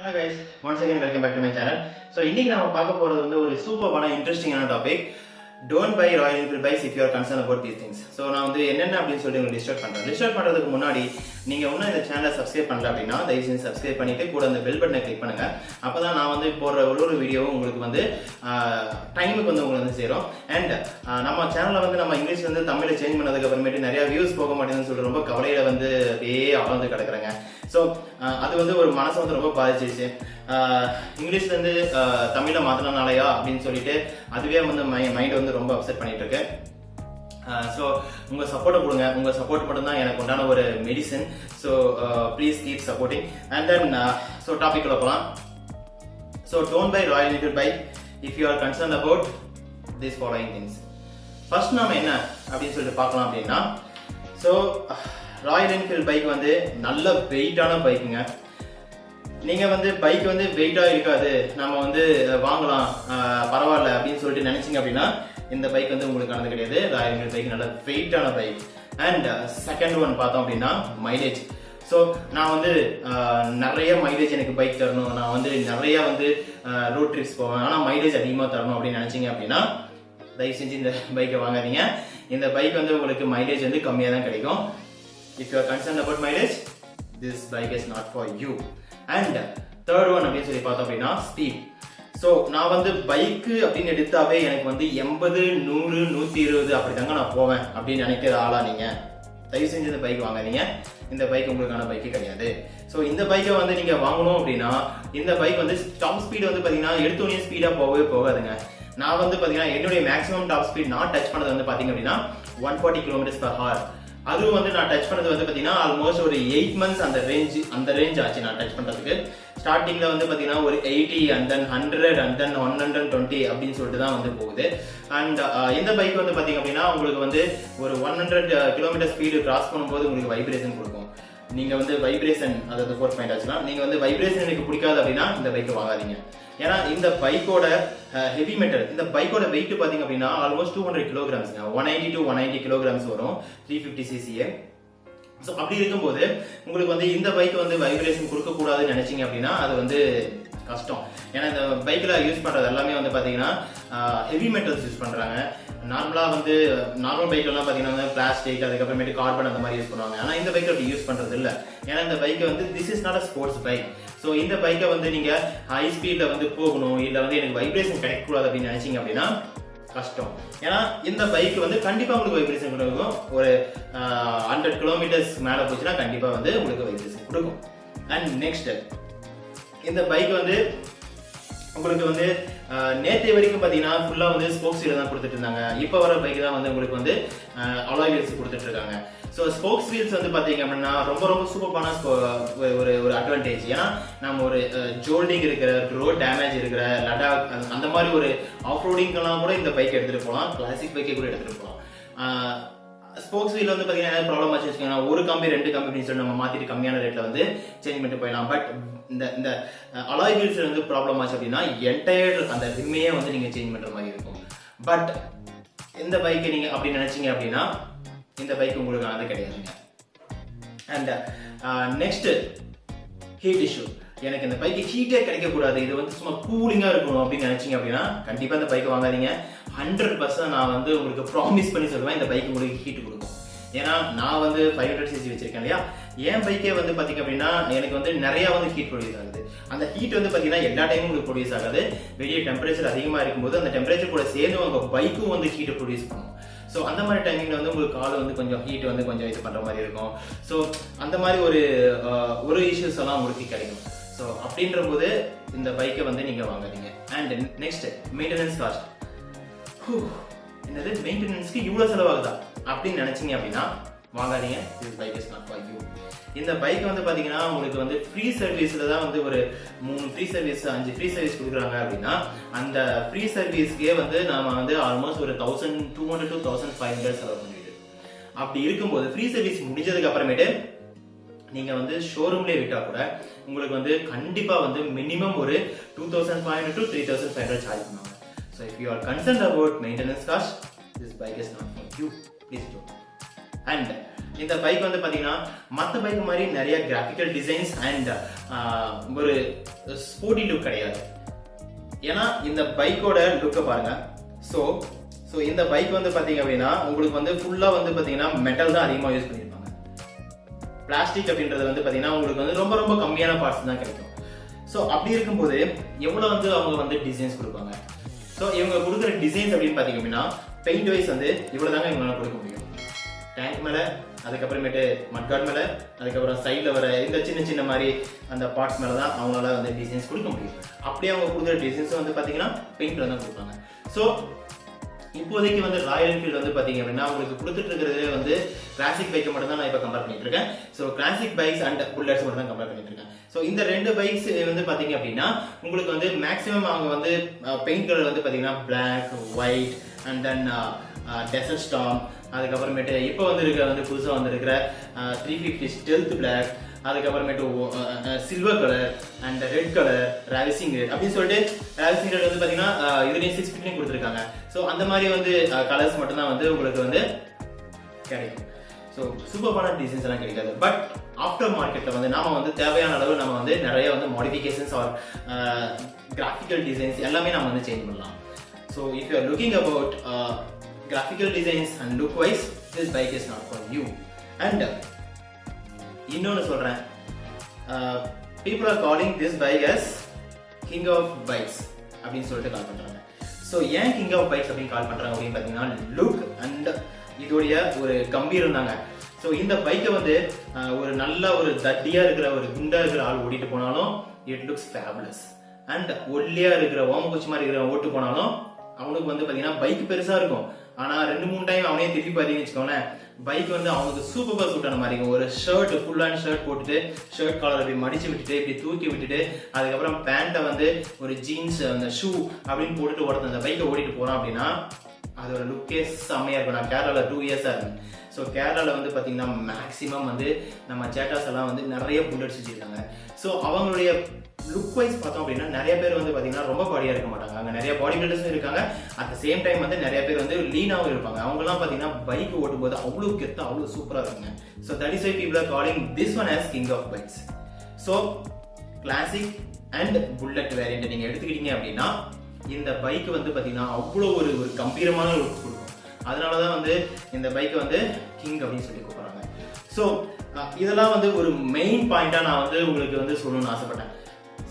Hi guys, once again welcome back to my channel. So இன்னைக்கு நாம பார்க்க போறது வந்து ஒரு சூப்பரான இன்ட்ரஸ்டிங்கான topic. Don't buy Royal Enfield bikes if you are concerned about these things. So நான் வந்து என்னென்ன அப்படின்னு சொல்லி உங்களுக்கு லிஸ்ட் பண்றேன். லிஸ்ட் பண்றதுக்கு முன்னாடி நீங்க இன்னும் இந்த சேனலை சப்ஸ்கிரைப் பண்ணல அப்படின்னா தயவு செஞ்சு சப்ஸ்கிரைப் பண்ணிட்டு கூட அந்த பெல் பட்டனை கிளிக் பண்ணுங்க. அப்பதான் நான் வந்து போடுற ஒரு வீடியோவும் உங்களுக்கு வந்து டைமுக்கு வந்து உங்களுக்கு வந்து சேரும். அண்ட் நம்ம சேனல்ல வந்து நம்ம இங்கிலீஷ்ல இருந்து தமிழ்ல சேஞ்ச் பண்ணதுக்கு அப்புறமேட்டு நிறைய வியூஸ் போக மாட்டேங்குதுன்னு சொல்லிட்டு ரொம்ப கவலையில வந்து அப்படியே ஆழ்ந்து கிடக்குறாங்க. ஸோ அது வந்து ஒரு மனசை வந்து ரொம்ப பாதிச்சிருச்சு. இங்கிலீஷ்ல இருந்து தமிழை மாத்தினாலயா அப்படின்னு சொல்லிட்டு அதுவே வந்து மைண்ட் வந்து ரொம்ப அப்செட் பண்ணிட்டு இருக்கு. ஸோ உங்க சப்போர்ட்டை கொடுங்க. உங்க சப்போர்ட் மட்டும் தான் எனக்கு உண்டான ஒரு medicine. So please keep supporting. And then so topic போகலாம். So don't buy Royal Enfield bike if you are concern about this following things. First நாம என்ன அப்படின்னு சொல்லிட்டு பார்க்கலாம் அப்படின்னா, ஸோ ராயல் என்ஃபீல்ட் பைக் வந்து நல்ல வெயிட்டான பைக்குங்க. நீங்க வந்து பைக் வந்து வெயிட்டா இருக்காது, நம்ம வந்து வாங்கலாம் பரவாயில்ல அப்படின்னு சொல்லிட்டு நினைச்சீங்க அப்படின்னா இந்த பைக் வந்து உங்களுக்கானது கிடையாது. ராயல் என்ஃபீல்ட் பைக் நல்ல வெயிட்டான பைக். அண்ட் செகண்ட் ஒன் பார்த்தோம் அப்படின்னா மைலேஜ். ஸோ நான் வந்து நிறைய மைலேஜ் எனக்கு பைக் தரணும், நான் வந்து நிறைய வந்து ரோட் ட்ரிப்ஸ் போவேன், ஆனால் மைலேஜ் அதிகமாக தரணும் அப்படின்னு நினைச்சீங்க அப்படின்னா தயவு செஞ்சு இந்த பைக்கை வாங்காதீங்க. இந்த பைக் வந்து உங்களுக்கு மைலேஜ் வந்து கம்மியாக தான் கிடைக்கும். If you are concerned about mileage, this bike is not for you. And third one அப்படின்னு சொல்லி பார்த்தோம் அப்படின்னா ஸ்பீட். ஸோ நான் வந்து பைக்கு அப்படின்னு எடுத்தாவே எனக்கு வந்து 80, 100, 120 அப்படி தாங்க நான் போவேன் அப்படின்னு நினைக்கிற ஆளா நீங்க தயவு செஞ்சு இந்த பைக் வாங்காதீங்க. இந்த பைக் உங்களுக்கான பைக்கு கிடையாது. ஸோ இந்த பைக்கை வந்து நீங்க வாங்கணும் அப்படின்னா இந்த பைக் வந்து டாப் ஸ்பீடு வந்து பாத்தீங்கன்னா எடுத்தோடனே ஸ்பீடா போகவே போகாதுங்க. நான் வந்து பாத்தீங்கன்னா என்னுடைய மேக்ஸிமம் டாப் ஸ்பீட் நான் டச் பண்ணது வந்து பாத்தீங்க அப்படின்னா 140 km/h. அதுவும் வந்து நான் டச் பண்ணது வந்து பாத்தீங்கன்னா ஆல்மோஸ்ட் ஒரு 8 months அந்த ரேஞ்ச் ஆச்சு நான் டச் பண்றதுக்கு. ஸ்டார்டிங்ல வந்து பாத்தீங்கன்னா ஒரு 80 and then 100 and then 120 அப்படின்னு சொல்லிட்டு தான் வந்து போகுது. அண்ட் இந்த பைக் வந்து பாத்தீங்க அப்படின்னா உங்களுக்கு வந்து ஒரு 100 km ஸ்பீடு கிராஸ் பண்ணும்போது உங்களுக்கு வைப்ரேஷன் கொடுக்கும். நீங்க வந்து வைப்ரேஷன் அதாவது 4 பாயிண்ட் ஆச்சுன்னா நீங்க வந்து வைப்ரேஷன் எனக்கு பிடிக்காது அப்படின்னா இந்த பைக்கை வாங்காதீங்க. ஏன்னா இந்த பைக்கோட ஹெவி மெட்டல், இந்த பைக்கோட வெயிட் பாத்தீங்க அப்படின்னா ஆல்மோஸ்ட் 200 kg, 180 to 190 kg வரும் 350cc. ஸோ அப்படி இருக்கும்போது உங்களுக்கு வந்து இந்த பைக் வந்து வைப்ரேஷன் கொடுக்க கூடாதுன்னு நினைச்சீங்க அப்படின்னா அது வந்து கஷ்டம். ஏன்னா இந்த பைக்ல யூஸ் பண்றது எல்லாமே வந்து பாத்தீங்கன்னா ஹெவி மெட்டல்ஸ் யூஸ் பண்றாங்க. நார்மலா வந்து நார்மல் பைக் எல்லாம் பாத்தீங்கன்னா பிளாஸ்டிக் அதுக்கப்புறமேட்டு கார்பன் அந்த மாதிரி யூஸ் பண்ணுவாங்க. ஆனா இந்த பைக் அப்படி யூஸ் பண்றது இல்ல. ஏன்னா இந்த பைக் வந்து this is not a sports bike. So இந்த பைக்கை வந்து நீங்க ஹை ஸ்பீட்ல வந்து போகணும் இல்ல வந்து எனக்கு வைப்ரேஷன் கிடைக்க கூடாது அப்படின்னு நினைச்சீங்க அப்படின்னா கஷ்டம். ஏன்னா இந்த பைக் வந்து கண்டிப்பா உங்களுக்கு வைப்ரேஷன் கொடுக்கும். ஒரு 100 km மேல போச்சுன்னா கண்டிப்பா வந்து உங்களுக்கு வைப்ரேஷன் கொடுக்கும். அண்ட் நெக்ஸ்ட் இந்த பைக் வந்து உங்களுக்கு வந்து நேற்று வரைக்கும் பாத்தீங்கன்னா ஃபுல்லா வந்து ஸ்போக்ஸ் வீல் தான் கொடுத்துட்டு இருந்தாங்க. இப்போ வர பைக் தான் வந்து உங்களுக்கு வந்து அலாய் வீல்ஸ் கொடுத்துட்டு இருக்காங்க. ஸோ ஸ்போக்ஸ் வீல்ஸ் வந்து பாத்தீங்க அப்படின்னா ரொம்ப ரொம்ப சூப்பரான ஒரு அட்வான்டேஜ். ஏன்னா நம்ம ஒரு ஜோல்டிங் இருக்கிற ரோட் டேமேஜ் இருக்கிற லடாக் அந்த மாதிரி ஒரு ஆஃப் ரோடிங்கெல்லாம் கூட இந்த பைக் எடுத்துட்டு போகலாம். கிளாசிக் பைக்கை கூட எடுத்துட்டு போகலாம். ஸ்போக்ஸ் வீல் வந்து பாத்தீங்கன்னா ஏதாவது ப்ராப்ளம் ஆச்சு வச்சுக்கோங்க, ஒரு கம்பி 2 கம்பி அப்படின்னு சொல்லி நம்ம மாத்திட்டு கம்மியான ரேட்ல வந்து சேஞ்ச் பண்ணிட்டு போயிடலாம். பட் இந்த அலாய் வீல்ஸ் வந்து ப்ராப்ளம் ஆச்சு அப்படின்னா என்டையர் அந்த ரிம்மையே வந்து நீங்க சேஞ்ச் பண்ற மாதிரி இருக்கும். பட் இந்த பைக்கை நீங்க அப்படி நினைச்சீங்க அப்படின்னா இந்த பைக் உங்களுக்கு அது கிடையாதுங்க. And next heat issue. எனக்கு இந்த பைக்கு ஹீட்டே கிடைக்க கூடாது, இது வந்து சும்மா கூலிங்கா இருக்கணும் அப்படின்னு நினைச்சீங்க அப்படின்னா கண்டிப்பா இந்த பைக்கை வாங்காதீங்க. 100% நான் வந்து உங்களுக்கு ப்ராமிஸ் பண்ணி சொல்லுவேன் இந்த பைக் உங்களுக்கு ஹீட் கொடுக்கும். ஏன்னா நான் வந்து 500cc வச்சிருக்கேன் இல்லையா, என் பைக்கே வந்து பாத்தீங்க அப்படின்னா எனக்கு வந்து நிறைய வந்து ஹீட் ப்ரொடியூஸ் ஆகுது. அந்த ஹீட் வந்து பாத்தீங்கன்னா எல்லா டைமும் உங்களுக்கு ப்ரொடியூஸ் ஆகாது. வெளியே டெம்பரேச்சர் அதிகமா இருக்கும்போது அந்த டெம்பரேச்சர் கூட சேர்ந்து உங்க பைக்கும் வந்து ஹீட் ப்ரொடியூஸ் பண்ணும். ஸோ அந்த மாதிரி டைமிங்ல வந்து உங்களுக்கு கால் வந்து கொஞ்சம் ஹீட் வந்து கொஞ்சம் இது பண்ற மாதிரி இருக்கும். ஸோ அந்த மாதிரி ஒரு இஷ்யூஸ் எல்லாம் உங்களுக்கு கிடைக்கும். ஸோ அப்படின்ற போது இந்த பைக்கை வந்து நீங்க வாங்காதீங்க. And next maintenance cost. என்னது மெயின்டெனன்ஸ்க்கு இவ்வளவு செலவாகுதா அப்படின்னு நினைச்சீங்க அப்படின்னா வாங்காதீங்க. This bike is not for you. இந்த பைக் வந்து பாத்தீங்கன்னா உங்களுக்கு வந்து ஃப்ரீ சர்வீஸ்ல தான் வந்து ஒரு 3 ஃப்ரீ சர்வீஸ் 5 ஃப்ரீ சர்வீஸ் கொடுக்குறாங்க அப்படின்னா அந்த ஃப்ரீ சர்வீஸ்க்கே வந்து நாம வந்து ஆல்மோஸ்ட் ஒரு 1200 to 1500 செலவு பண்ணிட்டு. அப்படி இருக்கும்போது ஃப்ரீ சர்வீஸ் முடிஞ்சதுக்கு அப்புறமேட்டு நீங்க வந்து ஷோரூம்லயே விட்டா கூட உங்களுக்கு வந்து கண்டிப்பா வந்து மினிமம் ஒரு 2500 to 3500 சார்ஜ் பண்ணுவாங்க. So if you are concerned about maintenance cost, this bike is not for you. Please don't. And இந்த பைக் வந்து பாத்தீங்கன்னா மற்ற பைக் மாதிரி நிறைய கிராஃபிக்கல் டிசைன்ஸ் அண்ட் ஒரு ஸ்போர்ட்டி லுக் கிடையாது. ஏன்னா இந்த பைக்கோட லுக்கை பாருங்க. ஸோ இந்த பைக் வந்து பாத்தீங்க அப்படின்னா உங்களுக்கு வந்து ஃபுல்லா வந்து பாத்தீங்கன்னா மெட்டல் தான் அதிகமாக யூஸ் பண்ணியிருப்பாங்க. பிளாஸ்டிக் அப்படின்றது வந்து பாத்தீங்கன்னா உங்களுக்கு வந்து ரொம்ப ரொம்ப கம்மியான பார்ட்ஸ் தான் கிடைக்கும். ஸோ அப்படி இருக்கும்போது எவ்வளோ வந்து அவங்க வந்து டிசைன்ஸ் கொடுப்பாங்க. ஸோ இவங்க கொடுக்குற டிசைன்ஸ் அப்படின்னு பார்த்தீங்க அப்படின்னா பெயிண்ட் வைஸ் வந்து இவ்வளோ தாங்க இவங்களால கொடுக்க முடியும். டேங்க் மேலே, அதுக்கப்புறமேட்டு மட்கார்ட் மேலே, அதுக்கப்புறம் சைடில் வர இந்த சின்ன சின்ன மாதிரி அந்த பார்ட்ஸ் மேலே தான் அவங்களால வந்து டிசைன்ஸ் கொடுக்க முடியும். அப்படியே அவங்க கொடுக்குற டிசைன்ஸ் வந்து பார்த்தீங்கன்னா பெயிண்டில் தான் கொடுப்பாங்க. ஸோ இப்போதைக்கு வந்து ராயல் என்ஃபீல்டு வந்து பாத்தீங்க அப்படின்னா உங்களுக்கு கொடுத்துட்டு இருக்கிறதே வந்து கிளாசிக் பைக்கை மட்டும் தான் நான் இப்போ கம்பேர் பண்ணிட்டு இருக்கேன். So classic bikes and bullets மட்டும் தான் கம்பேர் பண்ணிட்டு இருக்கேன். ஸோ இந்த 2 பைக்ஸ் வந்து பாத்தீங்க அப்படின்னா உங்களுக்கு வந்து மேக்ஸிமம் அவங்க வந்து பெயிண்ட் கலர் வந்து பாத்தீங்கன்னா black, white and then desert storm, அதுக்கப்புறமேட்டு இப்போ வந்து இருக்கிற வந்து புதுசாக வந்து இருக்கிற 350 ஸ்டெல்த் பிளாக், அதுக்கப்புறமேட்டு silver colour and red colour, ravishing red அப்படின்னு சொல்லிட்டு ராவிசிங் ரெட் வந்து பார்த்தீங்கன்னா இதுலேயும் 6 ஃபீட்லையும் கொடுத்துருக்காங்க. ஸோ அந்த மாதிரி வந்து கலர்ஸ் மட்டும்தான் வந்து உங்களுக்கு வந்து கிடைக்கும். ஸோ சூப்பரான டிசைன்ஸ் எல்லாம் கிடைக்காது. பட் ஆஃப்டர் மார்க்கெட்டில் வந்து நாம வந்து தேவையான அளவு நம்ம வந்து நிறைய வந்து மாடிஃபிகேஷன்ஸ் ஆர் கிராஃபிக்கல் டிசைன்ஸ் எல்லாமே நம்ம வந்து சேஞ்ச் பண்ணலாம். So if you are looking about graphical designs and look wise, this bike is not for you. And இன்னொன்னு சொல்றேன், people are calling this bike as king of bikes அப்படின்னு சொல்லிட்டு கால் பண்றாங்க. So ஏன் king of bikes அப்படின்னு கால் பண்றாங்க அப்படின்னு பார்த்தீங்கன்னா லுக் அண்ட் இதோடைய ஒரு கம்பீரம் தாங்க. ஸோ இந்த பைக்கை வந்து ஒரு நல்ல ஒரு தட்டியா இருக்கிற ஒரு குண்டா இருக்கிற ஆள் ஓட்டிட்டு போனாலும் இட் லுக்ஸ் ஃபேபுலஸ். அண்ட் ஒல்லியா இருக்கிற ஓமக்குச்சி மாதிரி இருக்கிற ஓட்டு போனாலும் அவனுக்கு வந்து பாத்தீங்கன்னா பைக் பெருசா இருக்கும், ஆனா 2-3 டைம் அவனே திருப்பி பாத்தீங்கன்னு வச்சுக்கோங்களேன், பைக் வந்து அவனுக்கு சூப்பரா சூட் ஆன மாதிரி இருக்கும். ஒரு ஷர்ட், ஃபுல் ஹேண்ட் ஷர்ட் போட்டுட்டு ஷர்ட் காலர் அப்படி மடிச்சு விட்டுட்டு இப்படி தூக்கி விட்டுட்டு அதுக்கப்புறம் பேண்ட்டை வந்து ஒரு ஜீன்ஸ் அந்த ஷூ அப்படின்னு போட்டுட்டு ஓடுறது அந்த பைக்கை ஓடிட்டு போறான் அப்படின்னா அதோட லுக்கே செம்மையா இருக்கும். நான் கேரளாவில் 2 இயர்ஸா இருக்கேன். ஸோ கேரளாவில் வந்து பார்த்தீங்கன்னா மேக்ஸிமம் வந்து நம்ம சேட்டாஸ் எல்லாம் வந்து நிறைய புல்லட்ஸ் வச்சிருக்காங்க. ஸோ அவங்களுடைய லுக் வைஸ் பார்த்தோம் அப்படின்னா நிறைய பேர் வந்து பார்த்தீங்கன்னா ரொம்ப பாடியாக இருக்க மாட்டாங்க. அங்கே நிறைய பாடி பில்டர்ஸும் இருக்காங்க. அட் த சேம் டைம் வந்து நிறைய பேர் வந்து லீனாகவும் இருப்பாங்க. அவங்கலாம் பார்த்தீங்கன்னா பைக் ஓட்டும் போது அவ்வளோ கெத்தா அவ்வளோ சூப்பராக இருக்குங்க. So that is why people are calling this one as king of bikes. So classic and bullet variant நீங்கள் எடுத்துக்கிட்டீங்க அப்படின்னா இந்த பைக் வந்து பார்த்தீங்கன்னா அவ்வளோ ஒரு கம்பீரமான லுக் கொடுக்கும். அதனால தான் வந்து இந்த பைக்கை வந்து கிங் அப்படின்னு சொல்லி கூப்பிட்றாங்க. ஸோ இதெல்லாம் வந்து ஒரு மெயின் பாயிண்டாக நான் வந்து உங்களுக்கு வந்து சொல்லணும்னு ஆசைப்பட்டேன்.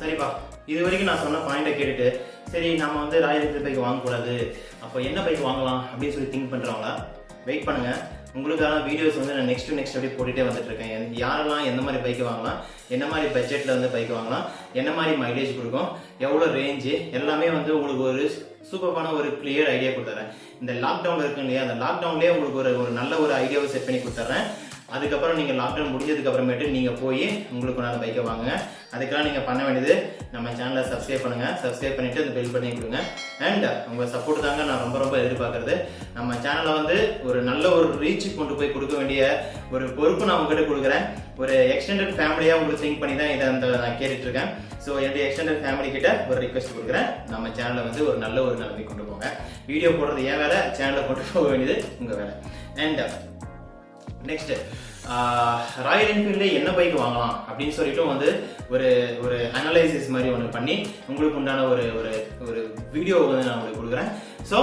சரிப்பா, இது வரைக்கும் நான் சொன்ன பாயிண்டை கேட்டுட்டு சரி நம்ம வந்து ராயல் என்ஃபீல்டு பைக் வாங்கக்கூடாது, அப்போ என்ன பைக் வாங்கலாம் அப்படின்னு சொல்லி திங்க் பண்ணுறவங்களா வெயிட் பண்ணுங்க. உங்களுக்கான வீடியோஸ் வந்து நான் நெக்ஸ்ட் அப்படியே போட்டுகிட்டே வந்துட்டு இருக்கேன். யாரெல்லாம் எந்த மாதிரி பைக் வாங்கலாம், என்ன மாதிரி பட்ஜெட்டில் வந்து பைக் வாங்கலாம், என்ன மாதிரி மைலேஜ் கொடுக்கும், எவ்வளோ ரேஞ்சு, எல்லாமே வந்து உங்களுக்கு ஒரு சூப்பரான ஒரு கிளியர் ஐடியா கொடுத்துறேன். இந்த லாக்டவுன் இருக்கு இல்லையா, அந்த லாக்டவுன்லேயே உங்களுக்கு ஒரு நல்ல ஒரு ஐடியாவை செட் பண்ணி கொடுத்துட்றேன். அதுக்கப்புறம் நீங்கள் லாக்டவுன் முடிஞ்சதுக்கு அப்புறமேட்டு நீங்கள் போய் உங்களுக்கு நான் பைக்கை வாங்குங்க. அதுக்கெல்லாம் நீங்கள் பண்ண வேண்டியது நம்ம சேனலை சப்ஸ்கிரைப் பண்ணுங்கள். சப்ஸ்கிரைப் பண்ணிவிட்டு அந்த பெல் பண்ணி கொடுங்க. அண்ட் உங்கள் சப்போர்ட் தாங்க நான் ரொம்ப எதிர்பார்க்குறது. நம்ம சேனலை வந்து ஒரு நல்ல ஒரு ரீச் கொண்டு போய் கொடுக்க வேண்டிய ஒரு பொறுப்பு நான் உங்ககிட்ட கொடுக்குறேன். ஒரு எக்ஸ்டெண்டட் ஃபேமிலியாக உங்களுக்கு திங்க் பண்ணி தான் இதை நான் கேட்டுட்டு இருக்கேன். ஸோ என்னுடைய எக்ஸ்டெண்டட் ஃபேமிலி கிட்ட ஒரு ரிக்வெஸ்ட் கொடுக்குறேன், நம்ம சேனலை வந்து ஒரு நல்ல ஒரு நிலைமை கொண்டு போங்க. வீடியோ போடுறது ஏன் வேலை, சேனலை கொண்டு போக வேண்டியது உங்கள் வேலை. அண்ட் நெக்ஸ்ட் ராயல் என்ஃபீல்டு என்ன பைக் வாங்கலாம் அப்படின்னு சொல்லிட்டு வந்து ஒரு அனலைசிஸ் மாதிரி ஒன்று பண்ணி உங்களுக்கு உண்டான ஒரு வீடியோ வந்து நான் உங்களுக்கு கொடுக்குறேன். ஸோ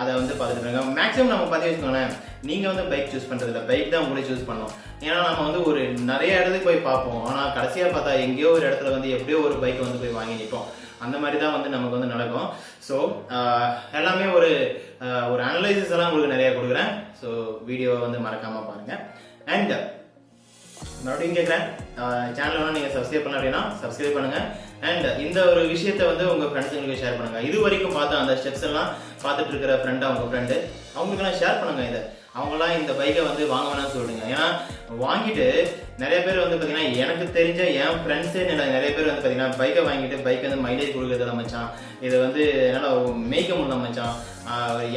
அதை வந்து பார்த்துட்டு இருங்க. மேக்ஸிமம் நம்ம பார்த்து வச்சுக்கோங்களேன், நீங்கள் வந்து பைக் சூஸ் பண்ணுறதில்ல, பைக் தான் உங்களே சூஸ் பண்ணணும். ஏன்னா நம்ம வந்து ஒரு நிறைய இடத்துக்கு போய் பார்ப்போம், ஆனால் கடைசியாக பார்த்தா எங்கேயோ ஒரு இடத்துல வந்து எப்படியோ ஒரு பைக்கை வந்து போய் வாங்கி நிற்போம். அந்த மாதிரி தான் வந்து நமக்கு வந்து நடக்கும். ஸோ எல்லாமே ஒரு அனலைசிஸ் எல்லாம் உங்களுக்கு நிறைய கொடுக்குறேன். ஸோ வீடியோவை வந்து மறக்காமல் பாருங்கள். அண்ட் மறுபடியும் கேட்குறேன், சேனல் வேணால் நீங்கள் சப்ஸ்கிரைப் பண்ண அப்படின்னா சப்ஸ்கிரைப் பண்ணுங்கள். அண்ட் இந்த ஒரு விஷயத்தை வந்து உங்கள் ஃப்ரெண்ட்ஸுங்களுக்கு ஷேர் பண்ணுங்கள். இது வரைக்கும் பார்த்த அந்த ஸ்டெப்ஸ் எல்லாம் பார்த்துட்டு இருக்கிற ஃப்ரெண்டாக உங்கள் ஃப்ரெண்டு அவங்களுக்கெல்லாம் ஷேர் பண்ணுங்கள். இதை அவங்களாம் இந்த பைக்கை வந்து வாங்க வேணாம்னு சொல்லுங்க. ஏன்னா வாங்கிட்டு நிறைய பேர் வந்து பார்த்தீங்கன்னா எனக்கு தெரிஞ்ச என் ஃப்ரெண்ட்ஸே நிறைய பேர் வந்து பார்த்தீங்கன்னா பைக்கை வாங்கிட்டு பைக் வந்து மைலேஜ் கொடுக்குறதுல மச்சான், இதை வந்து என்னால் மேய்க்க முடியல மச்சான்,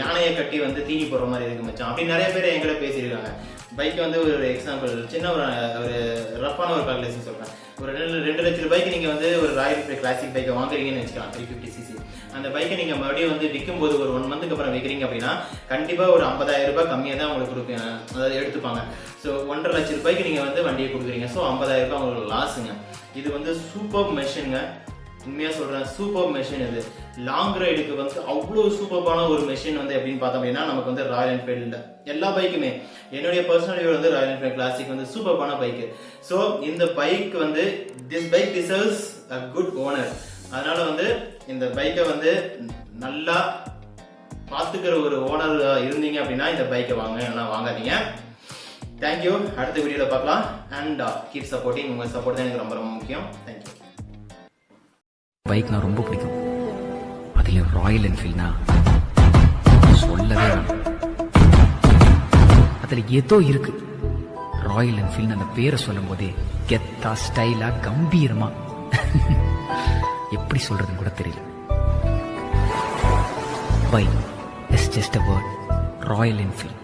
யானையை கட்டி வந்து தீனி போடுற மாதிரி இருக்கு மச்சான் அப்படின்னு நிறைய பேர் என்கிட்ட பேசியிருக்காங்க. பைக் வந்து ஒரு எக்ஸாம்பிள் சின்ன ஒரு ரஃப்பான ஒரு கால்குலேஷன் சொல்கிறேன். ஒரு 2 லட்ச ரூபாய்க்கு நீங்க வந்து ஒரு ராயல் என்ஃபீல்ட் கிளாசிக் பைக்கை வாங்குறீங்கன்னு வச்சுக்கலாம் 350cc. அந்த பைக்கை நீங்க மறுபடியும் வந்து விற்கும் போது ஒரு 1 மந்த்துக்கு அப்புறம் விற்கிறீங்க அப்படின்னா கண்டிப்பா ஒரு 50,000 ரூபாய் கம்மியாக தான் உங்களுக்கு கொடுப்பீங்க, அதாவது எடுத்துப்பாங்க. ஸோ 1.5 லட்ச ரூபாய்க்கு நீங்க வந்து வண்டியை கொடுக்குறீங்க. ஸோ 50,000 ரூபாய் உங்களுக்கு லாஸுங்க. இது வந்து சூப்பர் மெஷின்ங்க, உண்மையா சொல்றேன், சூப்பர் மெஷின். இது லாங் ரைடுக்கு வந்து அவ்வளவு சூப்பரான ஒரு மெஷின் வந்து எப்படின்னு பார்த்தோம் அப்படின்னா நமக்கு வந்து ராயல் என்ஃபீல்டு எல்லா பைக்குமே, என்னுடைய பர்சனல் வியூ வந்து ராயல் என்ஃபீல்ட் கிளாசிக் வந்து சூப்பரான பைக்கு. ஸோ இந்த பைக் வந்து this bike deserves a good owner. அதனால வந்து இந்த பைக்கை வந்து நல்லா பார்த்துக்கிற ஒரு ஓனர் இருந்தீங்க அப்படின்னா இந்த பைக்கை வாங்காதீங்க. தேங்க்யூ. அடுத்த வீடியோல பார்க்கலாம். And keep supporting. உங்க சப்போர்ட் தான் எனக்கு ரொம்ப ரொம்ப முக்கியம். தேங்க்யூ. பைக் நான் ரொம்ப பிடிக்கும். அதுலயும் ராயல் என்ஃபீல்ட்னா சொல்லவே வேணும். அதுல ஏதோ இருக்கு. ராயல் என்ஃபீல்ட் அந்த பேரை சொல்லும் போதே கெத்தா ஸ்டைலா கம்பீரமா எப்படி சொல்றதுன்னு கூட தெரியல. Bike is just a word. Royal Enfield.